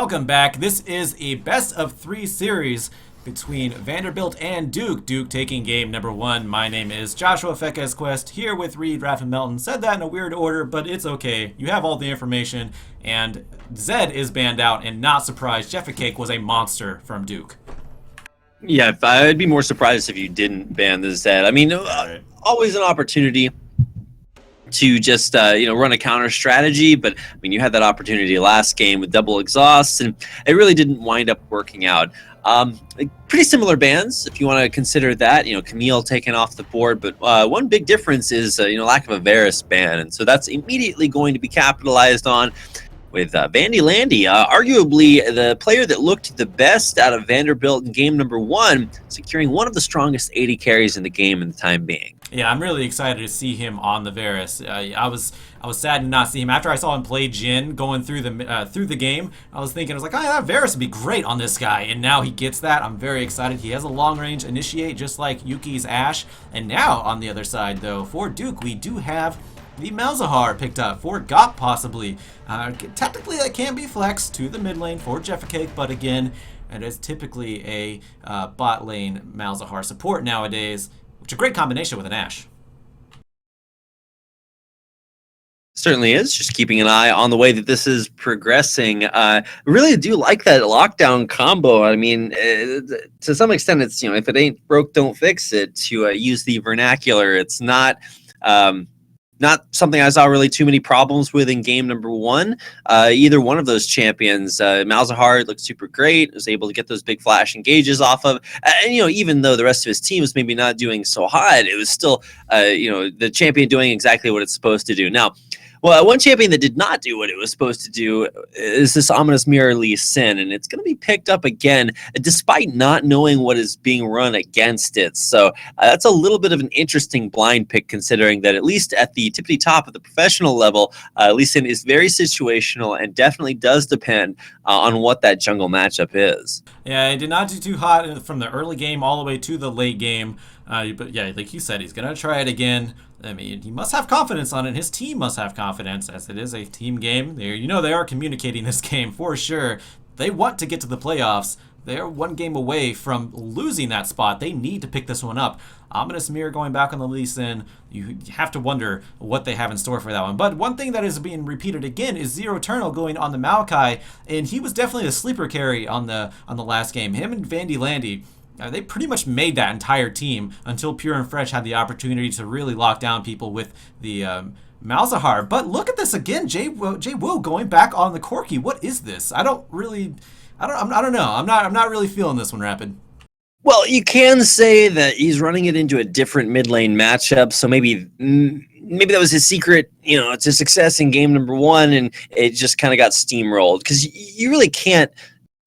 welcome back. This is a best of three series between Vanderbilt and Duke. Duke taking game number one. My name is Joshua Fekes Quest, here with Reed, Raff, and Melton. Said that in a weird order, but it's okay. You have all the information, and Zed is banned out, and not surprised, Jeffa Cake was a monster from Duke. Yeah, I'd be more surprised if you didn't ban the Zed. I mean, always an opportunity to just run a counter strategy, but I mean, you had that opportunity last game with double exhausts, and it really didn't wind up working out. Pretty similar bans, if you want to consider that. Camille taken off the board, but one big difference is lack of a Varus ban, and so that's immediately going to be capitalized on with Vandy Landy, arguably the player that looked the best out of Vanderbilt in game number one, securing one of the strongest 80 carries in the game in the time being. Yeah, I'm really excited to see him on the Varus. I was sad to not see him after I saw him play Jhin going through the game. I was like, oh, that Varus would be great on this guy, and now he gets that. I'm very excited. He has a long range initiate, just like Yuki's Ashe. And now on the other side, though, for Duke, we do have the Malzahar picked up for Gop, possibly. Technically, that can be flexed to the mid lane for Jeffa Cake, but again, it is typically a bot lane Malzahar support nowadays, which is a great combination with an Ashe. Certainly is. Just keeping an eye on the way that this is progressing. Really do like that lockdown combo. I mean, to some extent, it's, if it ain't broke, don't fix it, to use the vernacular. It's not something I saw really too many problems with in game number one. Either one of those champions, Malzahar looked super great, was able to get those big flash engages off of, and even though the rest of his team was maybe not doing so hot, it was still the champion doing exactly what it's supposed to do. Now, well, one champion that did not do what it was supposed to do is this ominous mirror Lee Sin, and it's going to be picked up again despite not knowing what is being run against it. So that's a little bit of an interesting blind pick, considering that at least at the tippity top of the professional level, Lee Sin is very situational and definitely does depend on what that jungle matchup is. Yeah, he did not do too hot from the early game all the way to the late game. But yeah, like you said, he's going to try it again. I mean, he must have confidence on it. His team must have confidence, as it is a team game. They are communicating this game for sure. They want to get to the playoffs. They're one game away from losing that spot. They need to pick this one up. Ominous Mirror going back on the Lee Sin. You have to wonder what they have in store for that one. But one thing that is being repeated again is Zero Eternal going on the Maokai, and he was definitely a sleeper carry on the last game. Him and Vandy Landy. They pretty much made that entire team until Pure and Fresh had the opportunity to really lock down people with the Malzahar. But look at this again, Jay Will going back on the Corki. What is this? I don't know. I'm not really feeling this one, Rapid. Well, you can say that he's running it into a different mid lane matchup, so maybe that was his secret, to success in game number one, and it just kind of got steamrolled, because you really can't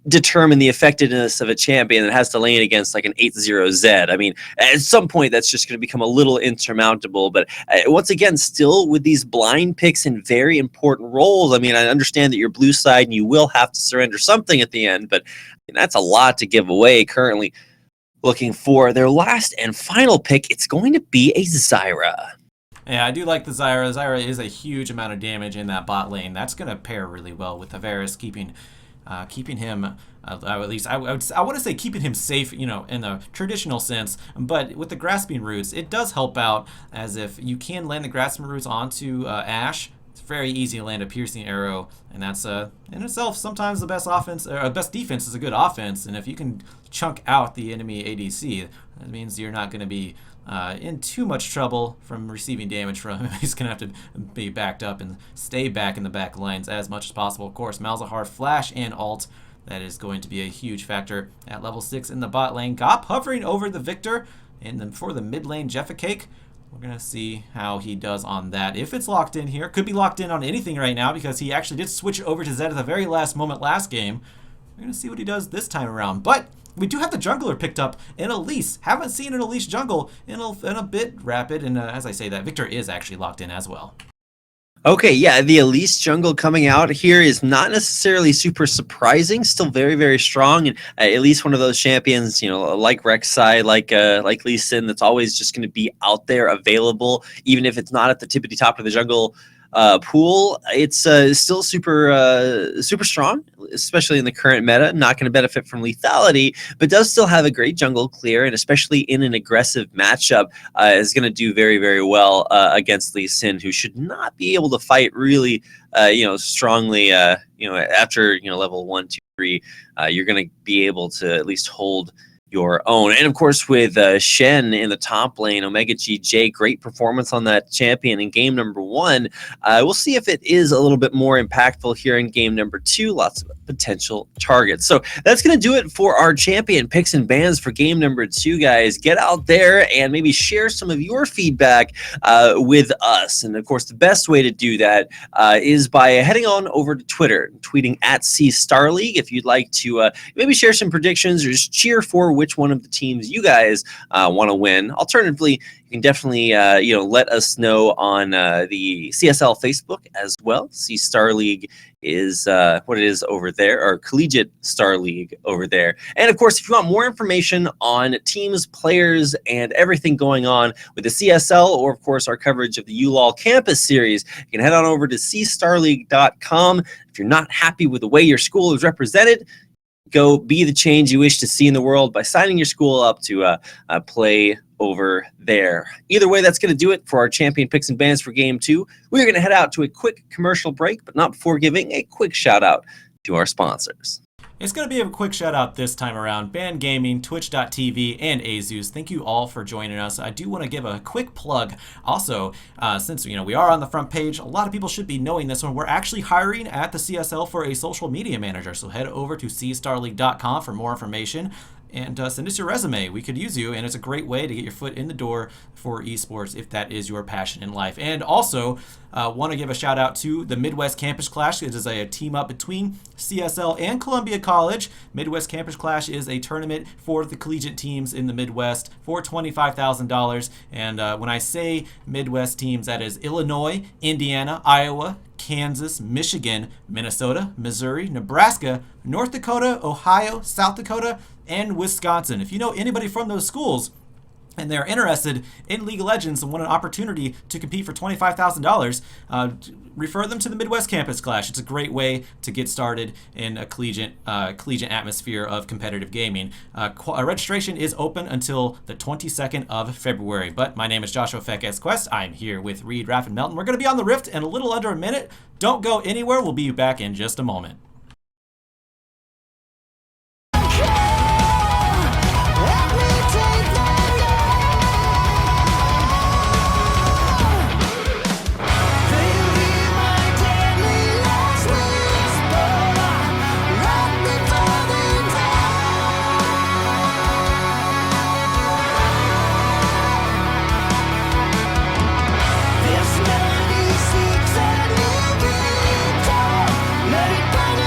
determine the effectiveness of a champion that has to lane against like an 8-0 Zed. I mean, at some point that's just going to become a little insurmountable, but once again, still with these blind picks in very important roles. I mean, I understand that you're blue side and you will have to surrender something at the end, but that's a lot to give away. Currently looking for their last and final pick. It's going to be a Zyra. Yeah, I do like the Zyra. Zyra is a huge amount of damage in that bot lane. That's going to pair really well with the Varus, keeping him, at least I want to say keeping him safe, in the traditional sense. But with the Grasping Roots, it does help out, as if you can land the Grasping Roots onto Ashe. It's very easy to land a piercing arrow, and that's in itself sometimes the best offense, or best defense is a good offense. And if you can chunk out the enemy ADC, that means you're not going to be in too much trouble from receiving damage from him. He's going to have to be backed up and stay back in the back lines as much as possible. Of course, Malzahar flash and ult. That is going to be a huge factor at level 6 in the bot lane. Gop hovering over the Victor, and then for the mid lane, Jeffa Cake. We're going to see how he does on that. If it's locked in here, could be locked in on anything right now, because he actually did switch over to Zed at the very last moment last game. We're going to see what he does this time around. But we do have the jungler picked up in Elise. Haven't seen an Elise jungle in a bit, Rapid. And as I say that, Victor is actually locked in as well. Okay, yeah, the Elise jungle coming out here is not necessarily super surprising. Still very, very strong, and at least one of those champions, like Rek'Sai, like Lee Sin, that's always just going to be out there available, even if it's not at the tippity top of the jungle pool. It's still super strong, especially in the current meta. Not going to benefit from lethality, but does still have a great jungle clear, and especially in an aggressive matchup, is going to do very, very well against Lee Sin, who should not be able to fight really, strongly. After level 1, 2, 3, you're going to be able to at least hold your own. And of course, with Shen in the top lane, Omega GJ, great performance on that champion in game number 1. We'll see if it is a little bit more impactful here in game number 2. Lots of potential targets. So that's going to do it for our champion picks and bans for game number 2, guys. Get out there and maybe share some of your feedback with us. And of course, the best way to do that is by heading on over to Twitter, tweeting at @CStarLeague if you'd like to maybe share some predictions or just cheer for which one of the teams you guys want to win. Alternatively, you can definitely let us know on the CSL Facebook as well. Star League is what it is over there, or Collegiate Star League over there. And of course, if you want more information on teams, players, and everything going on with the CSL, or of course our coverage of the ULOL Campus Series, you can head on over to cstarleague.com. If you're not happy with the way your school is represented, go be the change you wish to see in the world by signing your school up to play over there. Either way, that's going to do it for our champion picks and bans for game 2. We're going to head out to a quick commercial break, but not before giving a quick shout out to our sponsors. It's going to be a quick shout out this time around. Band Gaming, Twitch.tv, and Azus. Thank you all for joining us. I do want to give a quick plug. Also, since we are on the front page, a lot of people should be knowing this one. We're actually hiring at the CSL for a social media manager. So head over to cstarleague.com for more information. And send us your resume. We could use you, and it's a great way to get your foot in the door for esports if that is your passion in life. And also, want to give a shout out to the Midwest Campus Clash. It is a team up between CSL and Columbia College. Midwest Campus Clash is a tournament for the collegiate teams in the Midwest for $25,000. And when I say Midwest teams, that is Illinois, Indiana, Iowa, Kansas, Michigan, Minnesota, Missouri, Nebraska, North Dakota, Ohio, South Dakota, and Wisconsin. If you know anybody from those schools and they're interested in League of Legends and want an opportunity to compete for $25,000, refer them to the Midwest Campus Clash. It's a great way to get started in a collegiate atmosphere of competitive gaming. Registration is open until the 22nd of February. But my name is Joshua Fekes Quest. I'm here with Reed, Raff, and Melton. We're going to be on the Rift in a little under a minute. Don't go anywhere. We'll be back in just a moment. This melody seeks a living, let it burn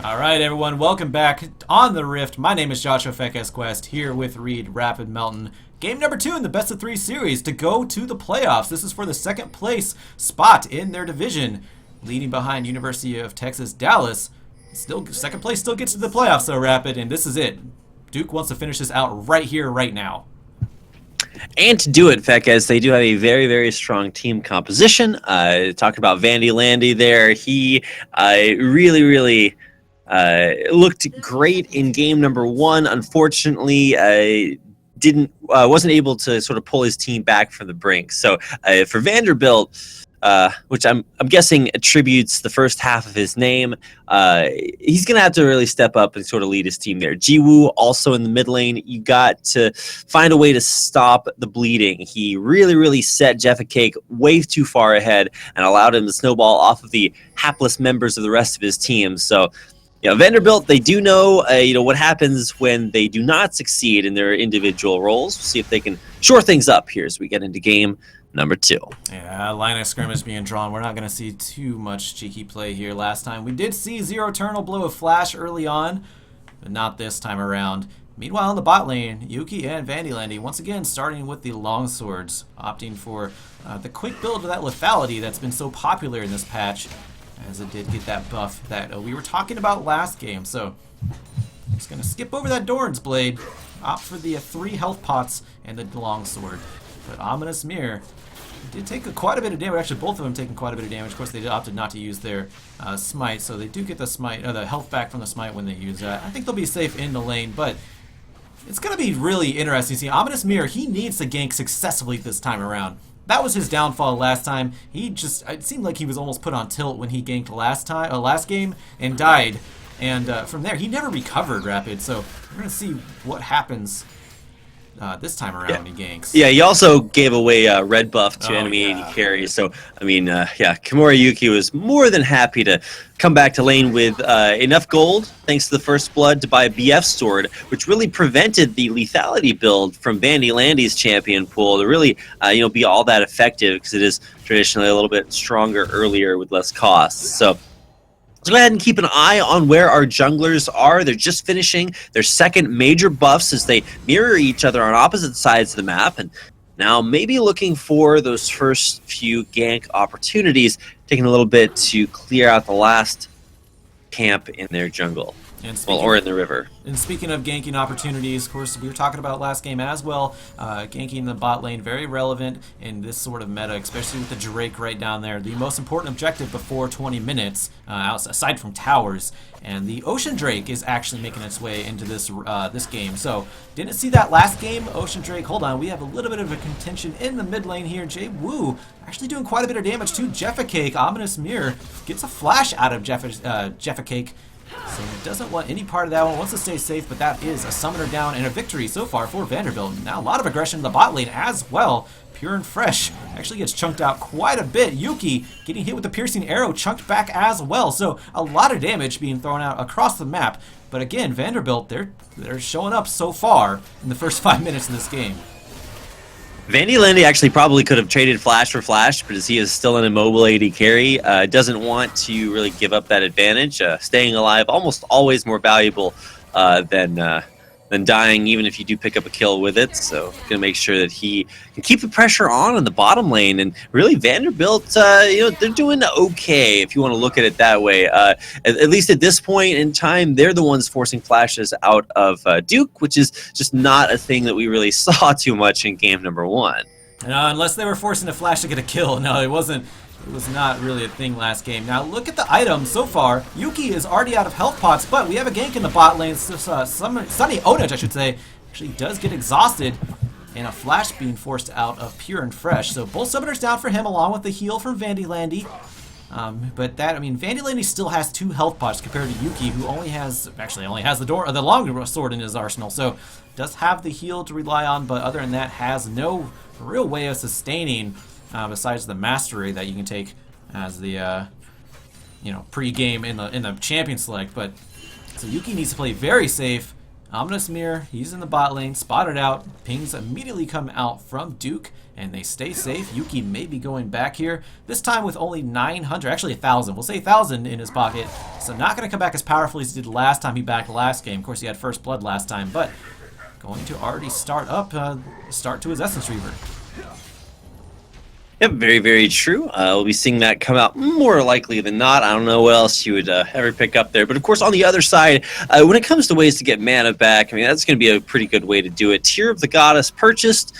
All right, everyone, welcome back on the Rift. My name is Joshua Fekes Quest here with Reed Rapid Melton. Game number 2 in the best of 3 series to go to the playoffs. This is for the second place spot in their division, leading behind University of Texas Dallas. Still, second place still gets to the playoffs, though, Rapid, and this is it. Duke wants to finish this out right here, right now. And to do it, Fekes, they do have a very, very strong team composition. Talk about Vandy Landy there. He really looked great in game number 1. Unfortunately, wasn't able to sort of pull his team back from the brink. So for Vanderbilt, which I'm guessing attributes the first half of his name, he's gonna have to really step up and sort of lead his team there. Jiwoo also in the mid lane. You got to find a way to stop the bleeding. He really set Jeffa Cake way too far ahead and allowed him to snowball off of the hapless members of the rest of his team. So, Vanderbilt, they do know, what happens when they do not succeed in their individual roles. We'll see if they can shore things up here as we get into game number 2. Yeah, line of scrimmage being drawn. We're not going to see too much cheeky play here. Last time we did see Zero Eternal blow a flash early on, but not this time around. Meanwhile, in the bot lane, Yuki and Vandy Landy once again starting with the longswords, opting for the quick build of that lethality that's been so popular in this patch, as it did get that buff that we were talking about last game. So, just going to skip over that Doran's Blade, opt for the 3 health pots and the longsword. But Ominous Mirror did take quite a bit of damage. Actually, both of them taking quite a bit of damage. Of course, they opted not to use their smite, so they do get the smite, or the health back from the smite when they use that. I think they'll be safe in the lane, but it's going to be really interesting to see. Ominous Mirror, he needs to gank successfully this time around. That was his downfall last time. It seemed like he was almost put on tilt when he ganked last game and died. And from there, he never recovered, Rapid. So we're going to see what happens this time around when he ganks. Yeah, he also gave away red buff to enemy AD carries. So, Kimura Yuki was more than happy to come back to lane with enough gold, thanks to the first blood, to buy a BF sword, which really prevented the lethality build from Vandy Landy's champion pool to really, be all that effective, because it is traditionally a little bit stronger earlier with less costs. So, let's go ahead and keep an eye on where our junglers are. They're just finishing their second major buffs as they mirror each other on opposite sides of the map. And now maybe looking for those first few gank opportunities, taking a little bit to clear out the last camp in their jungle. Or in the river. And speaking of ganking opportunities, of course, we were talking about last game as well. Ganking the bot lane, very relevant in this sort of meta, especially with the Drake right down there. The most important objective before 20 minutes, aside from towers. And the Ocean Drake is actually making its way into this this game. So, didn't see that last game. Ocean Drake, hold on, we have a little bit of a contention in the mid lane here. Jay Woo actually doing quite a bit of damage to Jeffa Cake. Ominous Mirror gets a flash out of Jeffa Cake. So it doesn't want any part of that one, wants to stay safe, but that is a summoner down and a victory so far for Vanderbilt. Now a lot of aggression in the bot lane as well. Pure and Fresh actually gets chunked out quite a bit. Yuki getting hit with the piercing arrow, chunked back as well. So a lot of damage being thrown out across the map. But again, Vanderbilt, they're showing up so far in the first 5 minutes of this game. Vandy Landy actually probably could have traded Flash for Flash, but as he is still an immobile AD carry, doesn't want to really give up that advantage. Staying alive almost always more valuable than dying, even if you do pick up a kill with it. So gonna make sure that he can keep the pressure on in the bottom lane. And really, Vanderbilt, they're doing okay if you want to look at it that way. At least at this point in time, they're the ones forcing flashes out of Duke, which is just not a thing that we really saw too much in game number 1. Unless they were forcing a flash to get a kill. No, it wasn't. It was not really a thing last game. Now look at the items so far. Yuki is already out of health pots, but we have a gank in the bot lane. Sunny Onage, I should say, actually does get exhausted, and a flash being forced out of Pure and Fresh. So both summoners down for him, along with the heal from Vandy Landy. Vandy Landy still has 2 health pots compared to Yuki, who only has the long sword in his arsenal. So does have the heal to rely on, but other than that, has no real way of sustaining. Besides the mastery that you can take as the pre-game in the champion select. But so Yuki needs to play very safe. Ominous Mirror, he's in the bot lane, spotted out. Pings immediately come out from Duke, and they stay safe. Yuki may be going back here, this time with only 900, actually 1,000. We'll say 1,000 in his pocket, so not going to come back as powerfully as he did last time he backed last game. Of course, he had first blood last time, but going to already start to his Essence Reaver. Yep, very, very true. We'll be seeing that come out more likely than not. I don't know what else you would ever pick up there. But of course, on the other side, when it comes to ways to get mana back, I mean, that's going to be a pretty good way to do it. Tear of the Goddess purchased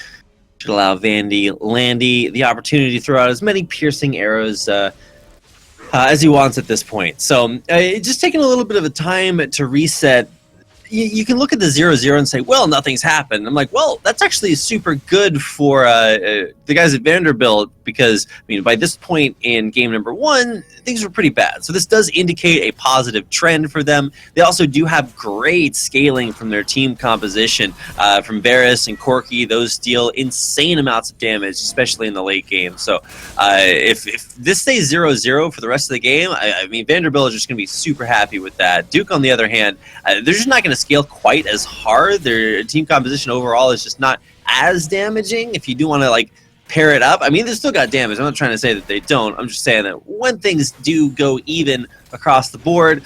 should allow Landy the opportunity to throw out as many piercing arrows as he wants at this point. So just taking a little bit of a time to reset. You can look at the 0-0 and say, well, nothing's happened. I'm like, well, that's actually super good for the guys at Vanderbilt because, I mean, by this point in game number 1, things were pretty bad. So this does indicate a positive trend for them. They also do have great scaling from their team composition. From Varus and Corky, those deal insane amounts of damage, especially in the late game. So if this stays 0-0 for the rest of the game, I mean, Vanderbilt is just going to be super happy with that. Duke, on the other hand, they're just not going to scale quite as hard. Their team composition overall is just not as damaging. If you do want to like pair it up, I mean, they still got damage. I'm not trying to say that they don't. I'm just saying that when things do go even across the board,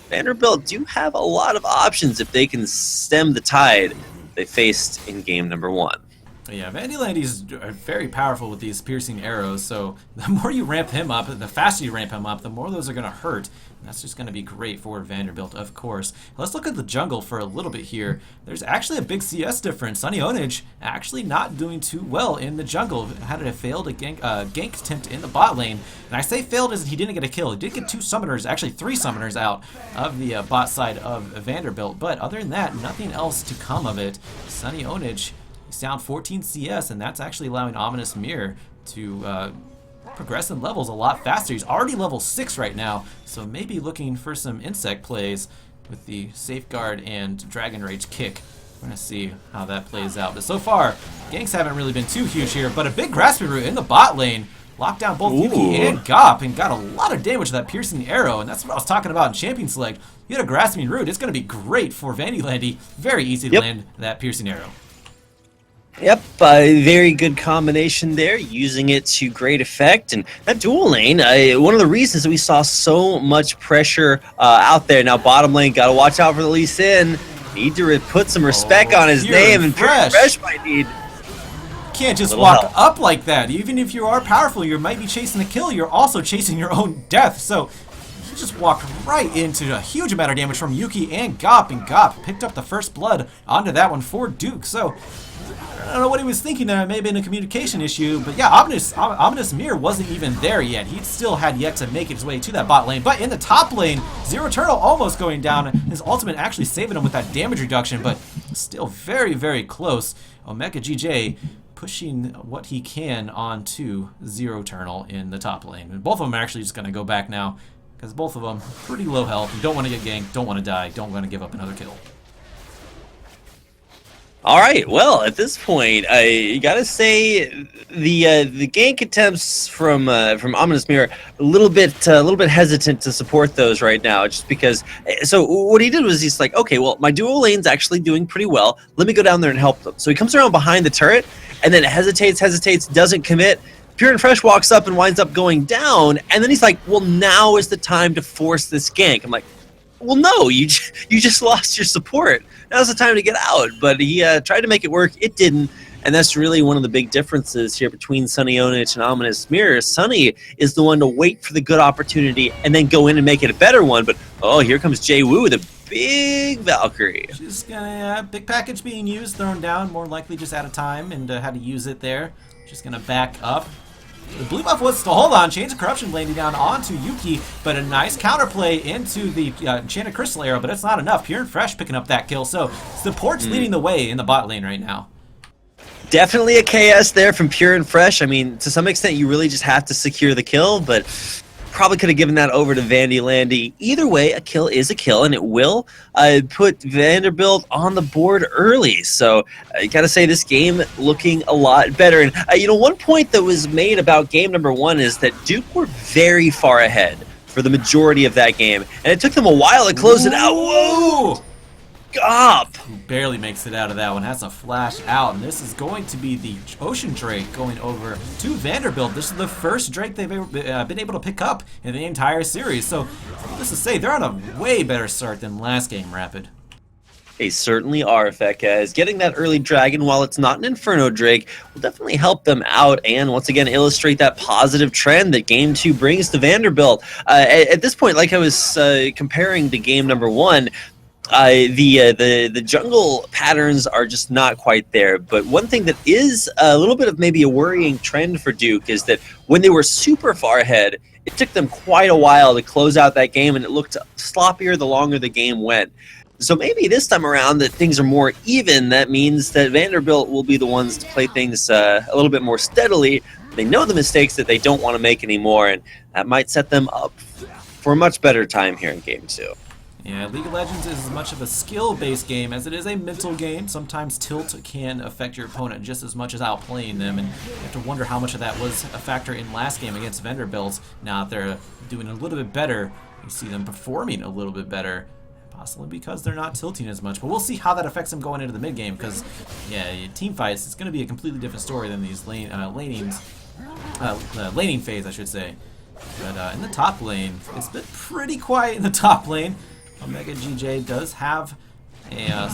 Vanderbilt do have a lot of options if they can stem the tide they faced in game number 1. Yeah, Vandylandy's very powerful with these piercing arrows, so the more you ramp him up, the faster you ramp him up, the more those are going to hurt. And that's just going to be great for Vanderbilt, of course. Let's look at the jungle for a little bit here. There's actually a big CS difference. Sunny Onage actually not doing too well in the jungle. Had a failed gank attempt in the bot lane. And I say failed as he didn't get a kill. He did get 2 summoners, actually 3 summoners out of the bot side of Vanderbilt. But other than that, nothing else to come of it. Sunny Onage, he's down 14 CS, and that's actually allowing Ominous Mirror to progress in levels a lot faster. He's already level 6 right now, so maybe looking for some insect plays with the Safeguard and Dragon Rage kick. We're going to see how that plays out. But so far, ganks haven't really been too huge here, but a big Grasping Root in the bot lane. Locked down both Yuki and Gop and got a lot of damage with that piercing arrow, and that's what I was talking about in Champion Select. You had a Grasping Root, it's going to be great for Vandylandy. Very easy to land that piercing arrow. Yep, very good combination there, using it to great effect. And that dual lane, one of the reasons that we saw so much pressure out there. Now, bottom lane, got to watch out for the Lee Sin. Need to put some respect on his name, and Pure Fresh might need. Can't just walk up like that. Even if you are powerful, you might be chasing a kill. You're also chasing your own death. So he just walked right into a huge amount of damage from Yuki and Gop picked up the first blood onto that one for Duke. So I don't know what he was thinking there. It may have been a communication issue, but yeah, Ominous Mirror wasn't even there yet. He still had yet to make his way to that bot lane. But in the top lane, Zero Turtle almost going down. His ultimate actually saving him with that damage reduction, but still very, very close. Omega GJ pushing what he can onto Zero Turtle in the top lane. And both of them are actually just going to go back now, because both of them pretty low health. You don't want to get ganked, don't want to die, don't want to give up another kill. All right, well, at this point, I gotta say the gank attempts from Ominous Mirror a little bit hesitant to support those right now, just because. So what he did was he's like, okay, well, my dual lane's actually doing pretty well. Let me go down there and help them. So he comes around behind the turret, and then hesitates, doesn't commit. Pure and Fresh walks up and winds up going down, and then he's like, well, now is the time to force this gank. I'm like, well, no, you just lost your support. Now's the time to get out. But he tried to make it work. It didn't. And that's really one of the big differences here between Sunny Onage and Ominous Mirror. Sunny is the one to wait for the good opportunity and then go in and make it a better one. But, oh, here comes Jay Wu with a big Valkyrie. Just gonna, big package being used, thrown down, more likely just out of time and how to use it there. Just gonna back up. The blue buff was to hold on. Chains of Corruption landing down onto Yuki, but a nice counterplay into the Enchanted Crystal Arrow, but it's not enough. Pure and Fresh picking up that kill, so support's leading the way in the bot lane right now. Definitely a KS there from Pure and Fresh. I mean, to some extent, you really just have to secure the kill, but probably could have given that over to Vandylandy. Either way, a kill is a kill, and it will put Vanderbilt on the board early. So I gotta say, this game looking a lot better. And you know, one point that was made about game number 1 is that Duke were very far ahead for the majority of that game, and it took them a while to close it out. Whoa! Gop! He barely makes it out of that one. Has to flash out, and this is going to be the Ocean Drake going over to Vanderbilt. This is the first Drake they've ever been able to pick up in the entire series. So, needless to say, they're on a way better start than last game, Rapid. They certainly are, Fekaz. Getting that early dragon, while it's not an Inferno Drake, will definitely help them out and once again illustrate that positive trend that Game 2 brings to Vanderbilt. At this point, like I was comparing to Game number 1, the jungle patterns are just not quite there. But one thing that is a little bit of maybe a worrying trend for Duke is that when they were super far ahead, it took them quite a while to close out that game, and it looked sloppier the longer the game went. So maybe this time around that things are more even. That means that Vanderbilt will be the ones to play things a little bit more steadily. They know the mistakes that they don't want to make anymore, and that might set them up for a much better time here in Game 2. Yeah, League of Legends is as much of a skill-based game as it is a mental game. Sometimes tilt can affect your opponent just as much as outplaying them, and you have to wonder how much of that was a factor in last game against Vanderbilt. Now that they're doing a little bit better, you see them performing a little bit better, possibly because they're not tilting as much. But we'll see how that affects them going into the mid-game, because, yeah, team fights, it's going to be a completely different story than these laning phase, I should say. But in the top lane, it's been pretty quiet in the top lane. Omega GJ does have an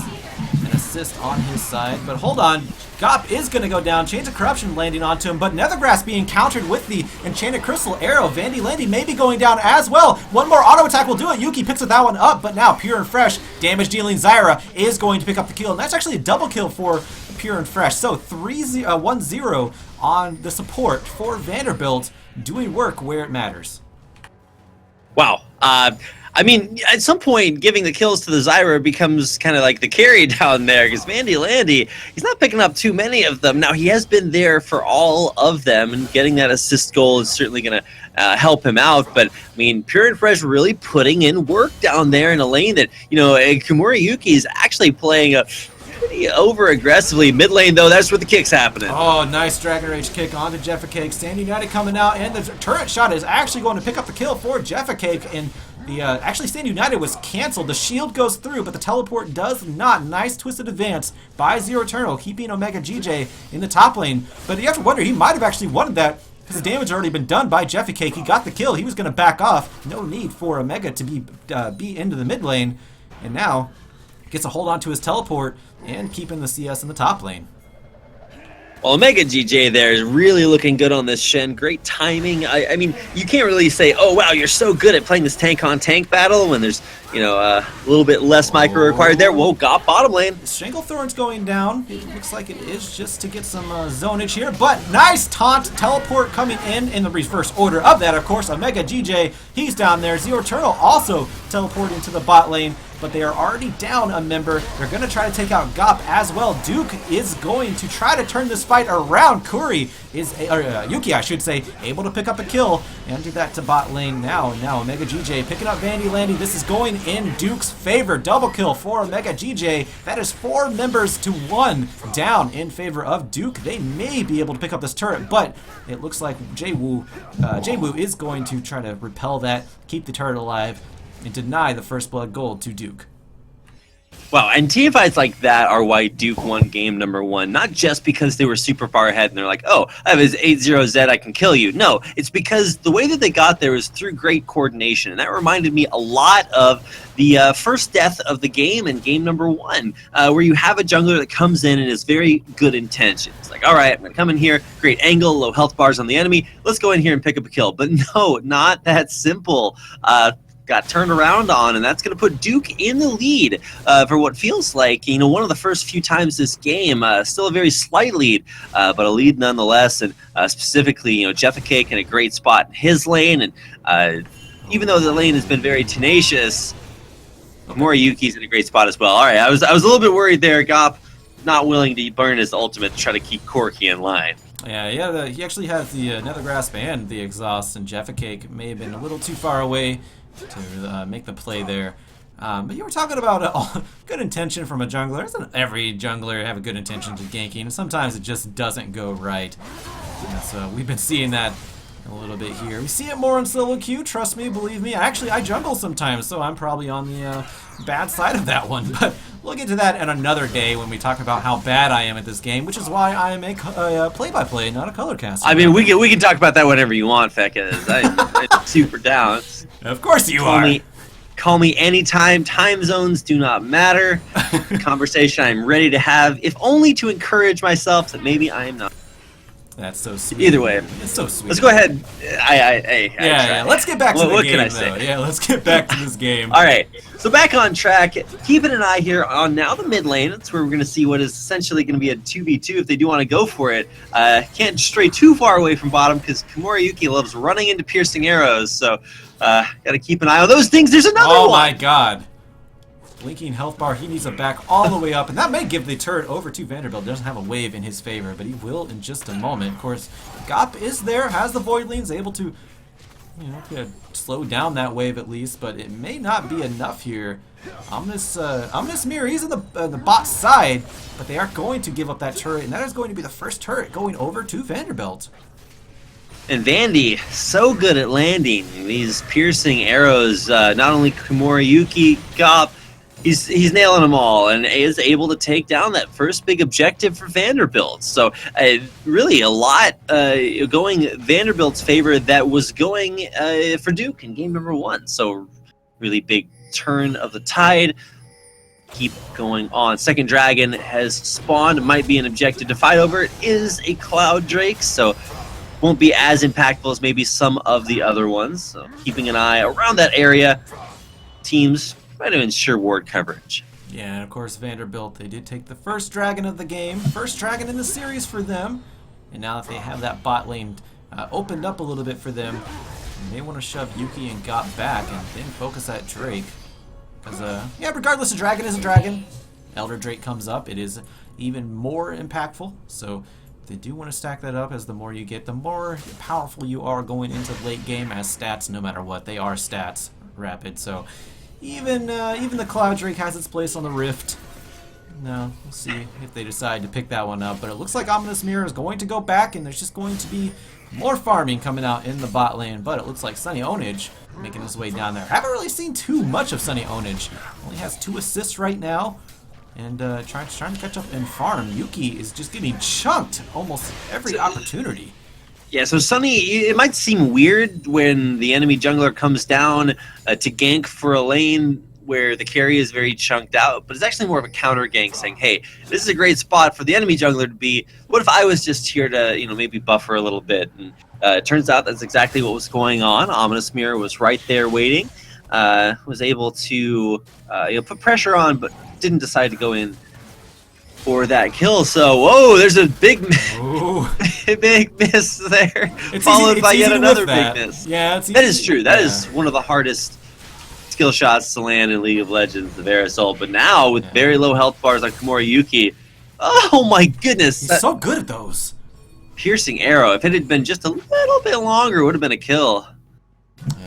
assist on his side, but hold on, Gop is going to go down. Chains of Corruption landing onto him, but Nethergrass being countered with the Enchanted Crystal Arrow. Vandy Landy may be going down as well. One more auto attack will do it. Yuki picks that one up, but now Pure and Fresh, damage dealing Zyra, is going to pick up the kill, and that's actually a double kill for Pure and Fresh. So 1-0 on the support for Vanderbilt, doing work where it matters. Wow. I mean, at some point, giving the kills to the Zyra becomes kind of like the carry down there, because Vandy Landy, he's not picking up too many of them. Now, he has been there for all of them, and getting that assist goal is certainly going to help him out. But, I mean, Pure and Fresh really putting in work down there in a lane that, you know, Kimura Yuki is actually playing pretty over-aggressively. Mid lane, though, that's where the kick's happening. Oh, nice Dragon Rage kick onto Jeffa Cake. Stand United coming out, and the turret shot is actually going to pick up the kill for Jeffa Cake, and actually, Stand United was canceled. The shield goes through, but the teleport does not. Nice twisted advance by Zero Eternal, keeping Omega GJ in the top lane. But you have to wonder, he might have actually wanted that, because the damage had already been done by Jeffa Cake. He got the kill. He was going to back off. No need for Omega to be into the mid lane. And now, gets a hold on to his teleport and keeping the CS in the top lane. Well, Omega GJ there is really looking good on this Shen. Great timing. I mean, you can't really say, oh, wow, you're so good at playing this tank-on-tank battle when there's, you know, a little bit less micro required there. Whoa, got bottom lane. Stranglethorn's going down. It looks like it is just to get some zonage here, but nice taunt teleport coming in the reverse order of that, of course. Omega GJ, he's down there. Zero Eternal also teleporting to the bot lane, but they are already down a member. They're going to try to take out Gop as well. Duke is going to try to turn this fight around. Kuri is, Yuki, I should say, able to pick up a kill and do that to bot lane now. Now Omega GJ picking up Vandy Landy. This is going in Duke's favor. Double kill for Omega GJ. That is 4 members to 1 down in favor of Duke. They may be able to pick up this turret, but it looks like Jwoo is going to try to repel that, keep the turret alive, and deny the first blood gold to Duke. Wow, and team fights like that are why Duke won game number 1. Not just because they were super far ahead and they're like, oh, I have his 8-0-Z, I can kill you. No, it's because the way that they got there was through great coordination. And that reminded me a lot of the first death of the game in game number 1, where you have a jungler that comes in and has very good intentions. Like, all right, I'm going to come in here, great angle, low health bars on the enemy. Let's go in here and pick up a kill. But no, not that simple. Got turned around on, and that's going to put Duke in the lead for what feels like, you know, one of the first few times this game. Still a very slight lead, but a lead nonetheless. And specifically, you know, Jeffa Cake in a great spot in his lane, and even though the lane has been very tenacious, Moriyuki's in a great spot as well. All right, I was a little bit worried there. Gop not willing to burn his ultimate to try to keep Corki in line. Yeah, he actually has the Nethergrasp and the exhaust, and Jeffa Cake may have been a little too far away to make the play there. But you were talking about good intention from a jungler. Doesn't every jungler have a good intention to ganking? And sometimes it just doesn't go right. And so we've been seeing that a little bit here. We see it more on solo queue, trust me, believe me. Actually, I jungle sometimes, so I'm probably on the bad side of that one. But we'll get to that on another day when we talk about how bad I am at this game, which is why I am a play-by-play, not a color caster. I mean, we can talk about that whenever you want, Fekkas. I'm super down. Of course you are. Call me anytime. Time zones do not matter. Conversation I'm ready to have, if only to encourage myself that maybe I am not. That's so sweet. Either way, it's so sweet. Let's go ahead. Yeah. Let's get back to the game. What can I say? say? Yeah, let's get back to this game. All right. So back on track. Keeping an eye here on now the mid lane. That's where we're going to see what is essentially going to be a 2v2 if they do want to go for it. Can't stray too far away from bottom because Kimura Yuki loves running into piercing arrows. So got to keep an eye on those things. There's another one. Oh my god. Blinking health bar, he needs to back all the way up, and that may give the turret over to Vanderbilt. He doesn't have a wave in his favor, but he will in just a moment. Of course, Gop is there, has the Void Leans, able to, slow down that wave at least, but it may not be enough here. Ominous Mirror, he's in the bot side, but they are going to give up that turret, and that is going to be the first turret going over to Vanderbilt. And Vandy, so good at landing these piercing arrows. Not only Kimura Yuki, Gop, He's nailing them all and is able to take down that first big objective for Vanderbilt. So really a lot going Vanderbilt's favor that was going for Duke in game number 1. So really big turn of the tide. Keep going on. Second dragon has spawned. Might be an objective to fight over. It is a Cloud Drake, so won't be as impactful as maybe some of the other ones. So keeping an eye around that area. Teams trying to ensure ward coverage. Yeah, and of course Vanderbilt, they did take the first dragon of the game, first dragon in the series for them, and now that they have that bot lane opened up a little bit for them, they want to shove Yuki and Gop back and then focus at Drake. Because, regardless, a dragon is a dragon. Elder Drake comes up, it is even more impactful, so they do want to stack that up. As the more you get, the more powerful you are going into late game as stats, no matter what. They are stats rapid, so even the Cloud Drake has its place on the Rift. No, we'll see if they decide to pick that one up. But it looks like Ominous Mirror is going to go back, and there's just going to be more farming coming out in the bot lane. But it looks like Sunny Onage making his way down there. Haven't really seen too much of Sunny Onage. Only has 2 assists right now, and trying to catch up and farm. Yuki is just getting chunked almost every opportunity. Yeah, so Sunny, it might seem weird when the enemy jungler comes down to gank for a lane where the carry is very chunked out, but it's actually more of a counter gank saying, hey, this is a great spot for the enemy jungler to be. What if I was just here to, maybe buffer a little bit? And it turns out that's exactly what was going on. Ominous Mirror was right there waiting, was able to put pressure on, but didn't decide to go in for that kill. So, whoa, there's a big big miss there, followed by yet another big miss. Yeah, that is true. That is one of the hardest skill shots to land in League of Legends, the Verisol. But now, with very low health bars like Kimura Yuki, oh my goodness. He's so good at those. Piercing arrow. If it had been just a little bit longer, it would have been a kill.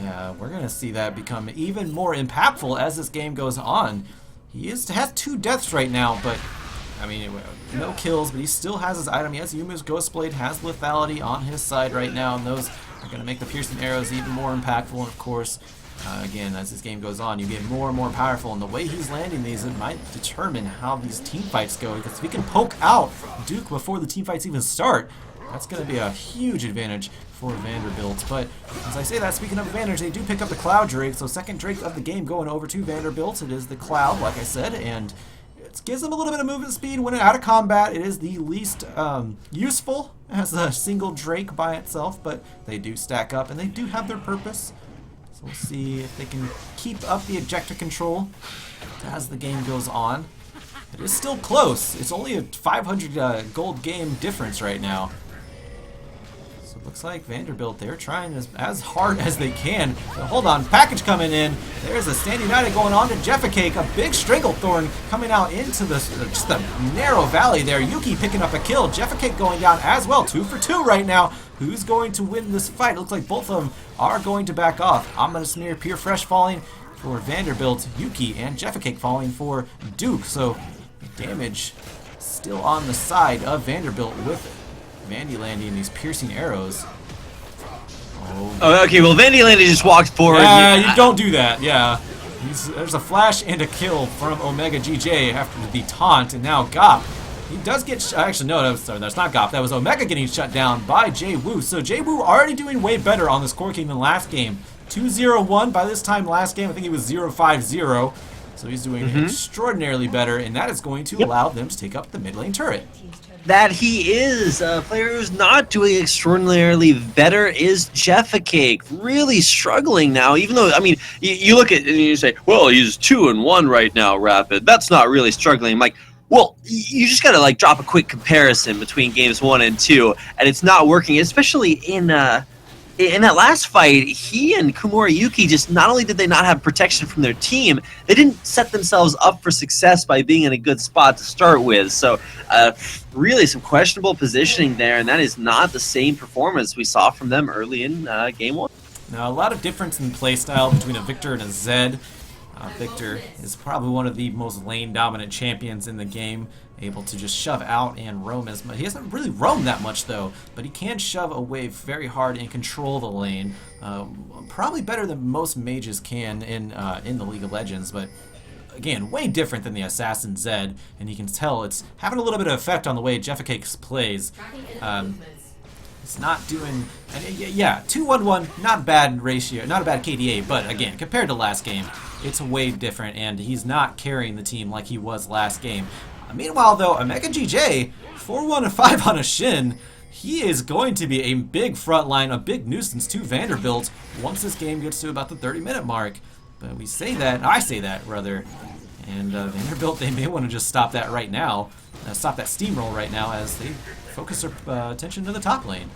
Yeah, we're going to see that become even more impactful as this game goes on. He has 2 deaths right now, but I mean, no kills, but he still has his item. He has Yumu's Ghostblade, has lethality on his side right now, and those are going to make the piercing arrows even more impactful. And of course, again, as this game goes on, you get more and more powerful, and the way he's landing these, it might determine how these team fights go, because if he can poke out Duke before the team fights even start, that's going to be a huge advantage for Vanderbilt. But as I say that, speaking of advantage, they do pick up the Cloud Drake, so second Drake of the game going over to Vanderbilt. It is the Cloud, like I said, and it gives them a little bit of movement speed when out of combat. It is the least useful as a single Drake by itself, but they do stack up and they do have their purpose. So we'll see if they can keep up the ejector control as the game goes on. It is still close. It's only a 500 gold game difference right now. So it looks like Vanderbilt, they're trying as hard as they can. But hold on, package coming in. There's a Stand United going on to Jeffacake. A big Stranglethorn coming out into just the narrow valley there. Yuki picking up a kill. Jeffacake going down as well. 2 for 2 right now. Who's going to win this fight? It looks like both of them are going to back off. Ominous Mirror, Pure Fresh falling for Vanderbilt. Yuki and Jeffacake falling for Duke. So damage still on the side of Vanderbilt with Vandy landing these piercing arrows. Oh, okay, well, Vandy landing just walked forward. Yeah, you don't do that, yeah. There's a flash and a kill from Omega GJ after the taunt, and now Gop. He does get, actually no, that's not Gop. That was Omega getting shut down by JWoo. So JWoo already doing way better on this Core King than last game. 2-0-1 by this time last game. I think he was 0-5-0. So he's doing extraordinarily better, and that is going to allow them to take up the mid lane turret. That he is. A player who's not doing extraordinarily better is Jeffacake. Really struggling now, even though, I mean, you look at it and you say, well, he's 2-1 right now, Rapid. That's not really struggling. I'm like, well, you just got to like drop a quick comparison between games 1 and 2, and it's not working, especially in that last fight. He and Kumura Yuki just, not only did they not have protection from their team, they didn't set themselves up for success by being in a good spot to start with. So really some questionable positioning there, and that is not the same performance we saw from them early in game 1. Now, a lot of difference in playstyle between a Victor and a Zed. Victor is probably one of the most lane-dominant champions in the game, able to just shove out and roam as much. He hasn't really roamed that much, though, but he can shove away very hard and control the lane. Probably better than most mages can in the League of Legends, but again, way different than the Assassin Zed, and you can tell it's having a little bit of effect on the way Jeffacake plays. It's not doing, yeah, 2-1-1, not bad ratio, not a bad KDA, but again, compared to last game, it's way different, and he's not carrying the team like he was last game. Meanwhile, though, Omega GJ, 4-1-5 on a Shin, he is going to be a big front line, a big nuisance to Vanderbilt once this game gets to about the 30-minute mark. But we say that, I say that, rather, and Vanderbilt, they may want to just stop that right now, stop that steamroll right now as they focus their attention to the top lane.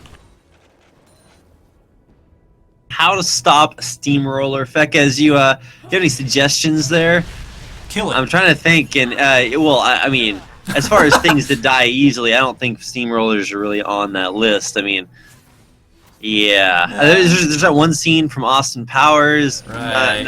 How to stop Steamroller? Fekez, you have any suggestions there? Kill it. I'm trying to think, and well, I mean, as far as things that die easily, I don't think Steamrollers are really on that list. I mean, yeah, there's that one scene from Austin Powers. Right.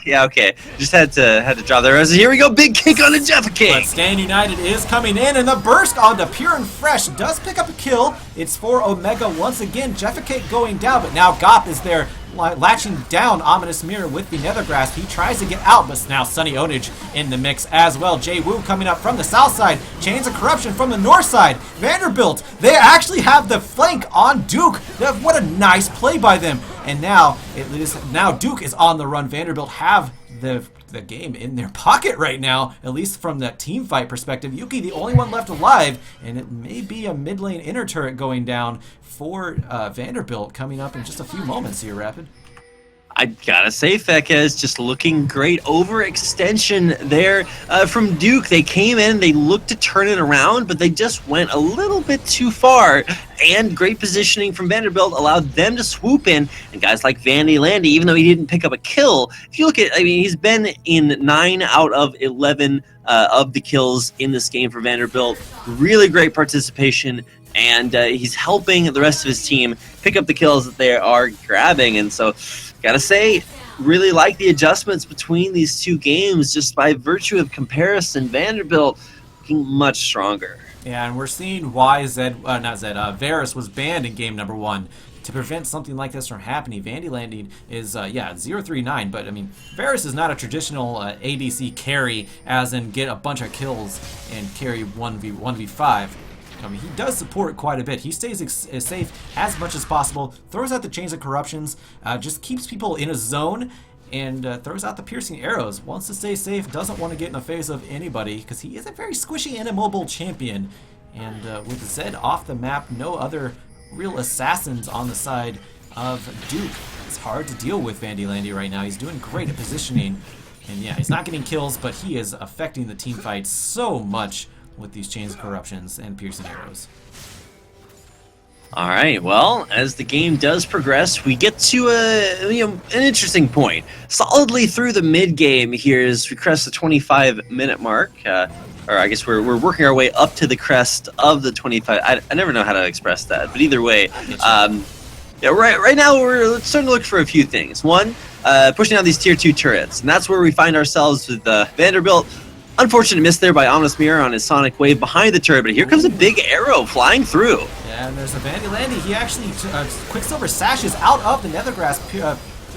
Yeah, okay. Just had to drop there. So here we go, big kick on the Jeffacake. But Stand United is coming in, and the burst onto Pure and Fresh does pick up a kill. It's for Omega once again. Jeffacake going down, but now Gop is there latching down Ominous Mirror with the Nether Grasp. He tries to get out, but now Sunny Onage in the mix as well. JWoo coming up from the south side. Chains of Corruption from the north side. Vanderbilt, they actually have the flank on Duke. What a nice play by them. And now Duke is on the run. Vanderbilt have the game in their pocket right now, at least from that team fight perspective. Yuki, the only one left alive, and it may be a mid lane inner turret going down for Vanderbilt coming up in just a few moments here, Rapid. I gotta say, Fekez, just looking great. Overextension there from Duke. They came in, they looked to turn it around, but they just went a little bit too far. And great positioning from Vanderbilt allowed them to swoop in. And guys like Vandy Landy, even though he didn't pick up a kill, if you look at, I mean, he's been in 9 out of 11 of the kills in this game for Vanderbilt. Really great participation. And he's helping the rest of his team pick up the kills that they are grabbing. And so, gotta say, really like the adjustments between these two games just by virtue of comparison. Vanderbilt looking much stronger. Yeah, and we're seeing why Varus was banned in game number 1 to prevent something like this from happening. Vandy Landing is, 0-3-9, but I mean, Varus is not a traditional ADC carry, as in get a bunch of kills and carry 1v5. I mean, he does support quite a bit. He stays safe as much as possible, throws out the Chains of Corruptions, just keeps people in a zone, and throws out the piercing arrows. Wants to stay safe, doesn't want to get in the face of anybody, because he is a very squishy and immobile champion. And with Zed off the map, no other real assassins on the side of Duke. It's hard to deal with Vandy Landy right now. He's doing great at positioning. And yeah, he's not getting kills, but he is affecting the team fight so much with these Chains of Corruptions and piercing arrows. All right, well, as the game does progress, we get to an interesting point. Solidly through the mid-game here as we crest the 25-minute mark. Or I guess we're working our way up to the crest of the 25. I never know how to express that, but either way, yeah, right now we're starting to look for a few things. One, pushing out these tier 2 turrets, and that's where we find ourselves with Vanderbilt. Unfortunate miss there by Ominous Mirror on his Sonic Wave behind the turret, but here comes a big arrow flying through. Yeah, and there's a Vandy Landy. He actually Quicksilver sashes out of the Nether Grasp,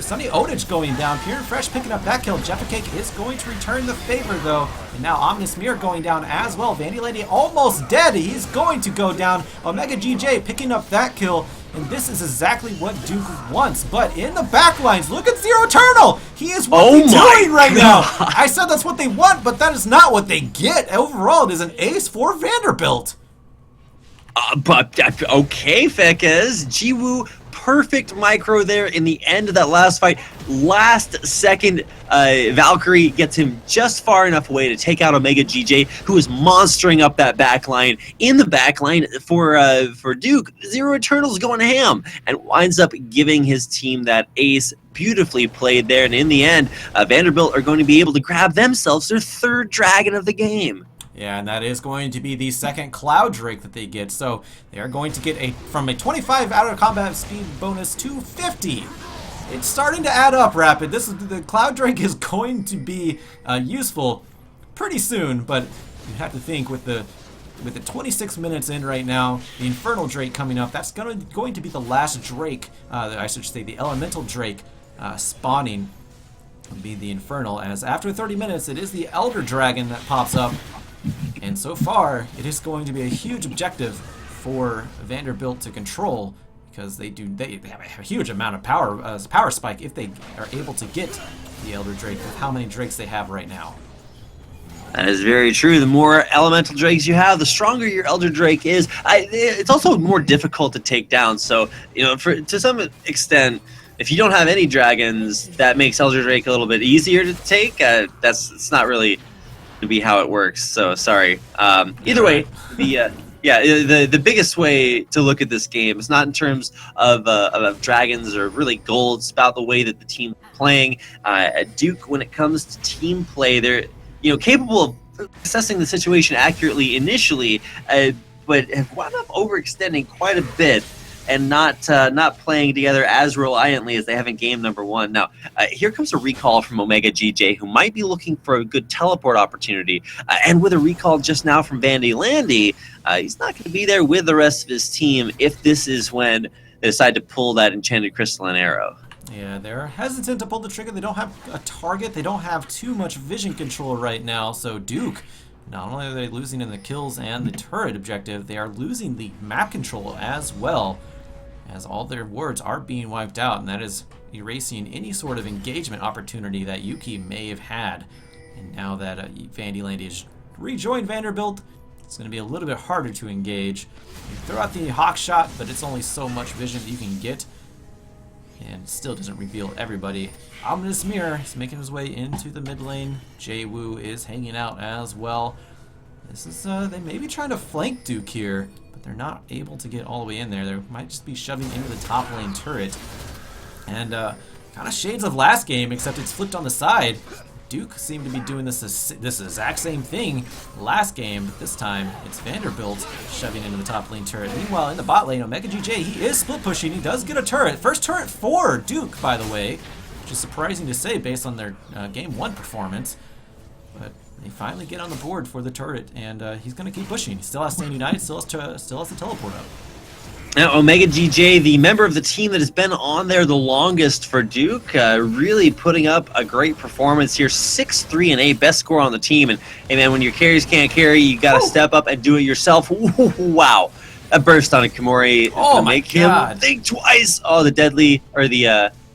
Sunny Onage going down. Pure and Fresh picking up that kill. Jeffacake is going to return the favor, though. And now Ominous Mirror going down as well. Vandy almost dead. He's going to go down. Omega GJ picking up that kill. And this is exactly what Duke wants. But in the backlines, look at Zero Eternal. He is what they're doing right now. I said that's what they want, but that is not what they get. Overall, it is an ace for Vanderbilt. But okay, Fekes. Jiwoo, perfect micro there in the end of that last fight. Last second, Valkyrie gets him just far enough away to take out Omega GJ, who is monstering up that backline. In the backline for Duke, Zero Eternal's going ham and winds up giving his team that ace. Beautifully played there, and in the end, Vanderbilt are going to be able to grab themselves their third dragon of the game. Yeah, and that is going to be the second Cloud Drake that they get. So they are going to get from a 25 out of combat speed bonus to 50. It's starting to add up, Rapid. The Cloud Drake is going to be useful pretty soon, but you have to think with the 26 minutes in right now, the Infernal Drake coming up, that's going to be the last Drake, I should say the Elemental Drake spawning. Would be the Infernal, as after 30 minutes it is the Elder Dragon that pops up. And so far, it is going to be a huge objective for Vanderbilt to control, because they have a huge amount of power spike if they are able to get the Elder Drake with how many Drakes they have right now. That is very true. The more elemental drakes you have, the stronger your Elder Drake is. It's also more difficult to take down. So, to some extent, if you don't have any dragons, that makes Elder Drake a little bit easier to take. It's not really to be how it works. So sorry. Either way, the biggest way to look at this game is not in terms of dragons or really gold. It's about the way that the team is playing. At Duke, when it comes to team play, they're capable of assessing the situation accurately initially, but have wound up overextending quite a bit and not playing together as reliantly as they have in game number one. Now, here comes a recall from Omega GJ, who might be looking for a good teleport opportunity. And with a recall just now from Vandy Landy, he's not going to be there with the rest of his team if this is when they decide to pull that Enchanted Crystalline Arrow. Yeah, they're hesitant to pull the trigger. They don't have a target. They don't have too much vision control right now. So Duke, not only are they losing in the kills and the turret objective, they are losing the map control as well, as all their wards are being wiped out, and that is erasing any sort of engagement opportunity that Yuki may have had. And now that Vandy Landy has rejoined Vanderbilt, it's going to be a little bit harder to engage. You throw out the Hawk Shot, but it's only so much vision that you can get, and still doesn't reveal everybody. Ominous Mirror is making his way into the mid lane. Jay-Woo is hanging out as well. This is they may be trying to flank Duke here, but they're not able to get all the way in there. They might just be shoving into the top lane turret. And kind of shades of last game, except it's flipped on the side. Duke seemed to be doing this exact same thing last game, but this time it's Vanderbilt shoving into the top lane turret. Meanwhile, in the bot lane, Omega GJ, he is split pushing. He does get a turret. First turret for Duke, by the way, which is surprising to say based on their game one performance. But they finally get on the board for the turret, and he's going to keep pushing. He still has Stand United, still has to teleport up. Now, Omega GJ, the member of the team that has been on there the longest for Duke, really putting up a great performance here. 6-3 and 8, best score on the team. And hey, man, when your carries can't carry, you got to step up and do it yourself. Wow, that burst on a Kimori to make him think twice. Oh, the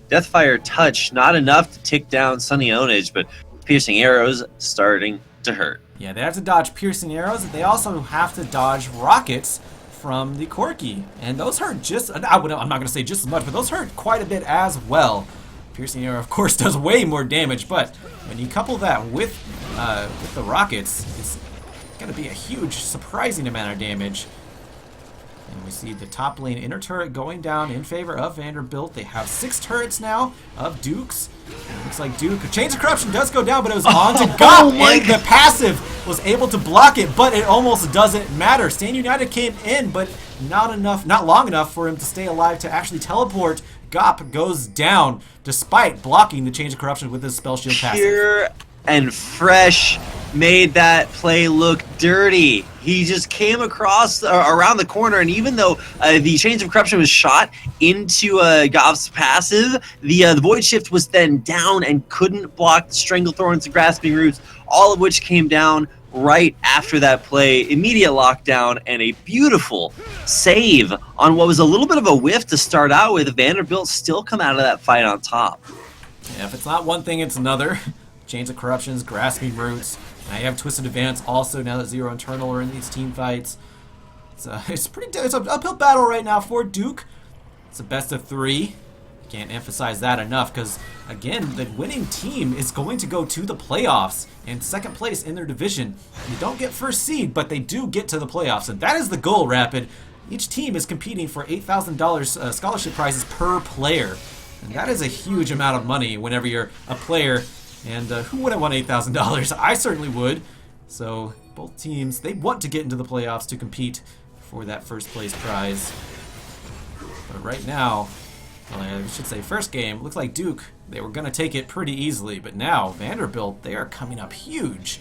Deathfire touch, not enough to tick down Sunny Onage, but piercing arrows starting to hurt. Yeah, they have to dodge piercing arrows. They also have to dodge rockets from the Corki, and those hurt I'm not going to say just as much, but those hurt quite a bit as well. Piercing arrow, of course, does way more damage, but when you couple that with the rockets, it's going to be a huge, surprising amount of damage. And we see the top lane inner turret going down in favor of Vanderbilt. They have 6 turrets now of Duke's. It looks like Duke. Chains of Corruption does go down, but it was on to Gop, and the passive was able to block it, but it almost doesn't matter. Stand United came in, but not long enough for him to stay alive to actually teleport. Gop goes down, despite blocking the Chains of Corruption with his Spell Shield passive. Pure and fresh made that play look dirty. He just came across around the corner, and even though the Chains of Corruption was shot into Goff's passive, the Void Shift was then down and couldn't block the Stranglethorns and Grasping Roots, all of which came down right after that play. Immediate lockdown and a beautiful save on what was a little bit of a whiff to start out with. Vanderbilt still come out of that fight on top. Yeah, if it's not one thing, it's another. Chains of Corruptions, Grasping Roots. Now you have Twisted Advance also now that Zero Internal are in these team fights. It's an uphill battle right now for Duke. It's a best of 3. Can't emphasize that enough because, again, the winning team is going to go to the playoffs and second place in their division. You don't get first seed, but they do get to the playoffs, and that is the goal, Rapid. Each team is competing for $8,000 scholarship prizes per player, and that is a huge amount of money whenever you're a player. And who wouldn't want $8,000? I certainly would. So both teams, they want to get into the playoffs to compete for that first place prize. But right now, well, I should say first game, looks like Duke, they were going to take it pretty easily. But now, Vanderbilt, they are coming up huge.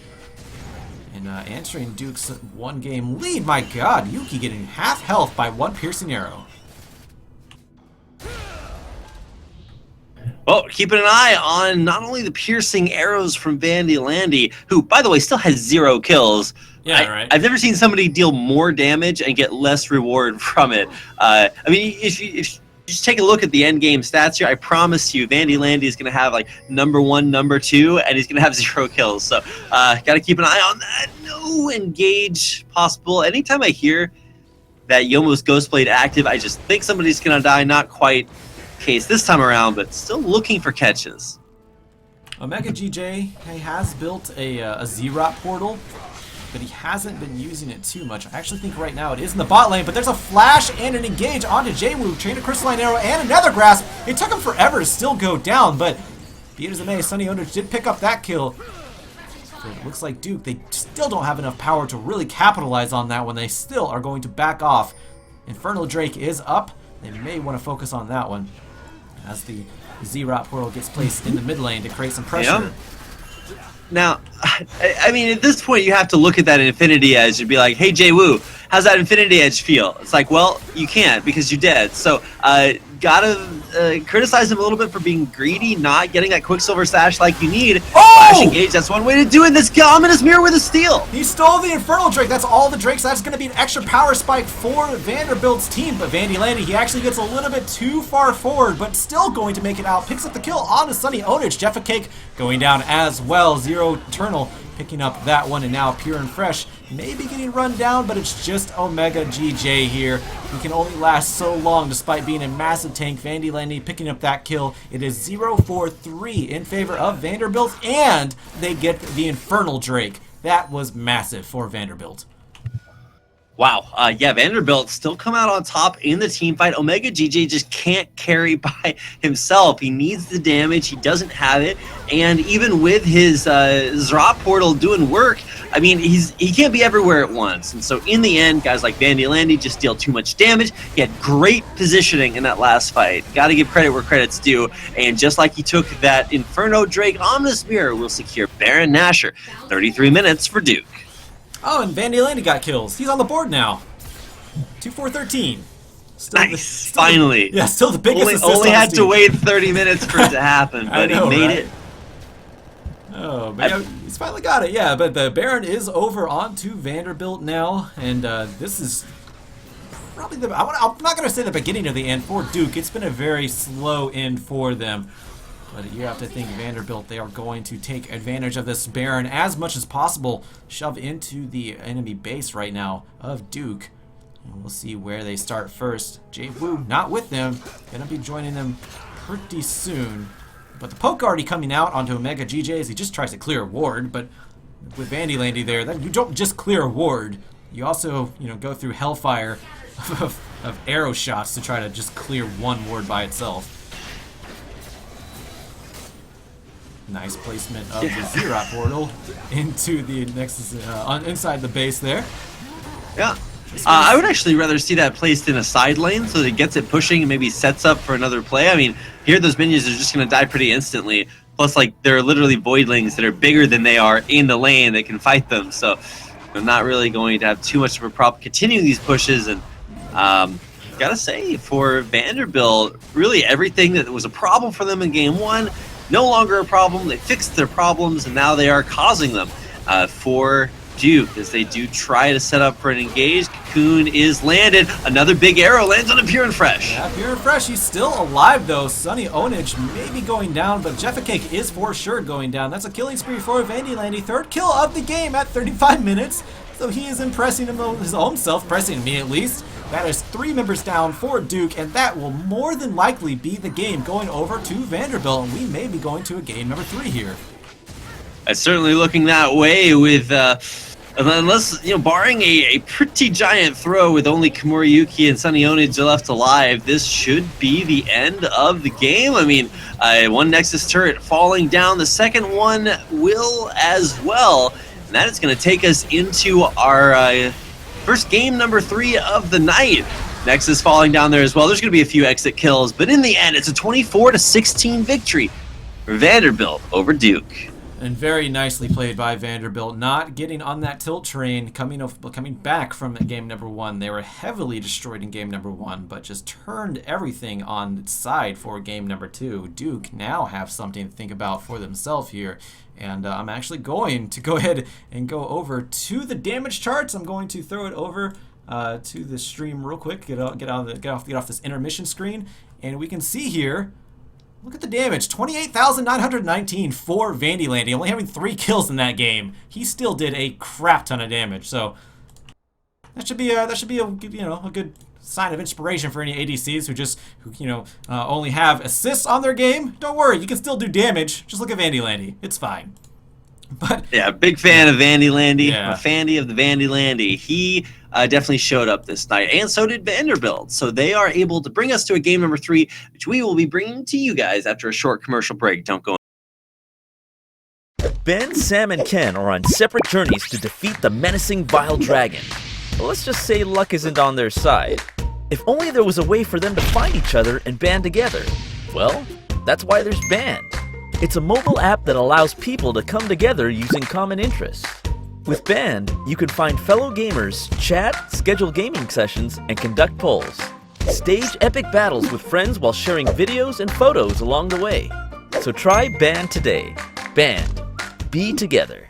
And answering Duke's 1-game lead. My god, Yuki getting half health by 1 piercing arrow. Well, keeping an eye on not only the piercing arrows from Vandy Landy, who, by the way, still has 0 kills. Yeah, right. I've never seen somebody deal more damage and get less reward from it. I mean, if you just take a look at the end game stats here, I promise you, Vandy Landy is going to have like number 1, number 2, and he's going to have 0 kills. So, got to keep an eye on that. No engage possible. Anytime I hear that Yomo's Ghostblade active, I just think somebody's going to die. Not quite case this time around, but still looking for catches. Omega GJ has built a Z-Rot portal, but he hasn't been using it too much. I actually think right now it is in the bot lane, but there's a flash and an engage onto Jwoo, Chain of Crystalline Arrow, and another Grasp. It took him forever to still go down, but be it as it may, Sunny Onage did pick up that kill. So it looks like Duke, they still don't have enough power to really capitalize on that one. They still are going to back off. Infernal Drake is up. They may want to focus on that one as the Z-Rot portal gets placed in the mid lane to create some pressure. Yep. Now, I mean, at this point, you have to look at that Infinity Edge and be like, hey, Jwoo, how's that Infinity Edge feel? It's like, well, you can't because you're dead. So, gotta criticize him a little bit for being greedy, not getting that Quicksilver Sash like you need. Flash engage, that's one way to do it. This Ominous Mirror with a steal. He stole the Infernal Drake. That's all the Drakes. That's going to be an extra power spike for Vanderbilt's team. But Vandy Landy, he actually gets a little bit too far forward, but still going to make it out. Picks up the kill on the Sunny Onage. Jeffa Cake going down as well. Zero Eternal picking up that one, and now Pure and Fresh maybe getting run down, but it's just Omega GJ here. He can only last so long despite being a massive tank. Vandy Landy picking up that kill. It is 0-4-3 in favor of Vanderbilt, and they get the Infernal Drake. That was massive for Vanderbilt. Wow. Yeah, Vanderbilt still come out on top in the team fight. Omega GJ just can't carry by himself. He needs the damage. He doesn't have it. And even with his Zrot portal doing work, I mean, he can't be everywhere at once. And so in the end, guys like Vandy Landy just deal too much damage. He had great positioning in that last fight. Got to give credit where credit's due. And just like he took that Inferno Drake, Ominous Mirror will secure Baron Nashor. 33 minutes for Duke. Oh, and Vandy Landy got kills. He's on the board now. 2-4-13. Still Nice, finally. Yeah, still the biggest assist Only on had the to team. wait 30 minutes for it to happen, but know, he made right? it. Oh, man, he's finally got it. Yeah, but the Baron is over onto Vanderbilt now, and this is probably I'm not going to say the beginning of the end for Duke. It's been a very slow end for them. But you have to think Vanderbilt, they are going to take advantage of this Baron as much as possible. Shove into the enemy base right now of Duke. And we'll see where they start first. Jwoo not with them. Gonna be joining them pretty soon. But the poke already coming out onto Omega GJ as he just tries to clear a ward. But with Vandy Landy there, you don't just clear a ward. You also, go through hellfire of arrow shots to try to just clear one ward by itself. Nice placement of the Z-Rot portal into the next inside the base there. Yeah. I would actually rather see that placed in a side lane so that it gets it pushing and maybe sets up for another play. I mean, here those minions are just going to die pretty instantly. Plus, like, there are literally voidlings that are bigger than they are in the lane that can fight them. So I'm not really going to have too much of a problem continuing these pushes. And gotta say, for Vanderbilt, really everything that was a problem for them in game one, no longer a problem. They fixed their problems, and now they are causing them. For Duke, as they do try to set up for an engage, Cocoon is landed. Another big arrow lands on a Pure and Fresh. Yeah, Pure and Fresh, he's still alive though. Sunny Onage may be going down, but Jeffacake is for sure going down. That's a killing spree for Vandylandy. Third kill of the game at 35 minutes. So he is impressing his own self, pressing me at least. That is 3 members down for Duke, and that will more than likely be the game going over to Vanderbilt, and we may be going to a game number 3 here. It's certainly looking that way with, unless, barring a pretty giant throw with only Komuriyuki and Sunny Onage left alive, this should be the end of the game. I mean, one Nexus turret falling down, the second one will as well. And that is going to take us into our first game number 3 of the night. Nexus falling down there as well. There's going to be a few exit kills, but in the end, it's a 24-16 victory for Vanderbilt over Duke. And very nicely played by Vanderbilt, not getting on that tilt train, coming back from game number 1. They were heavily destroyed in game number 1, but just turned everything on its side for game number 2. Duke now have something to think about for themselves here. And I'm actually going to go ahead and go over to the damage charts. I'm going to throw it over to the stream real quick. Get off this intermission screen, and we can see here. Look at the damage, 28,919 for Vandylandy, only having 3 kills in that game. He still did a crap ton of damage, so that should be a good sign of inspiration for any ADCs who only have assists on their game. Don't worry, you can still do damage. Just look at Vandylandy, it's fine. But yeah, big fan of Vandylandy. Yeah. A fandy of the Vandylandy. He definitely showed up this night, and so did Vanderbilt. So they are able to bring us to a game number 3, which we will be bringing to you guys after a short commercial break. Don't go. Ben, Sam, and Ken are on separate journeys to defeat the menacing Vile Dragon. But let's just say luck isn't on their side. If only there was a way for them to find each other and band together. Well, that's why there's Band. It's a mobile app that allows people to come together using common interests. With Band, you can find fellow gamers, chat, schedule gaming sessions, and conduct polls. Stage epic battles with friends while sharing videos and photos along the way. So try Band today. Band. Be together.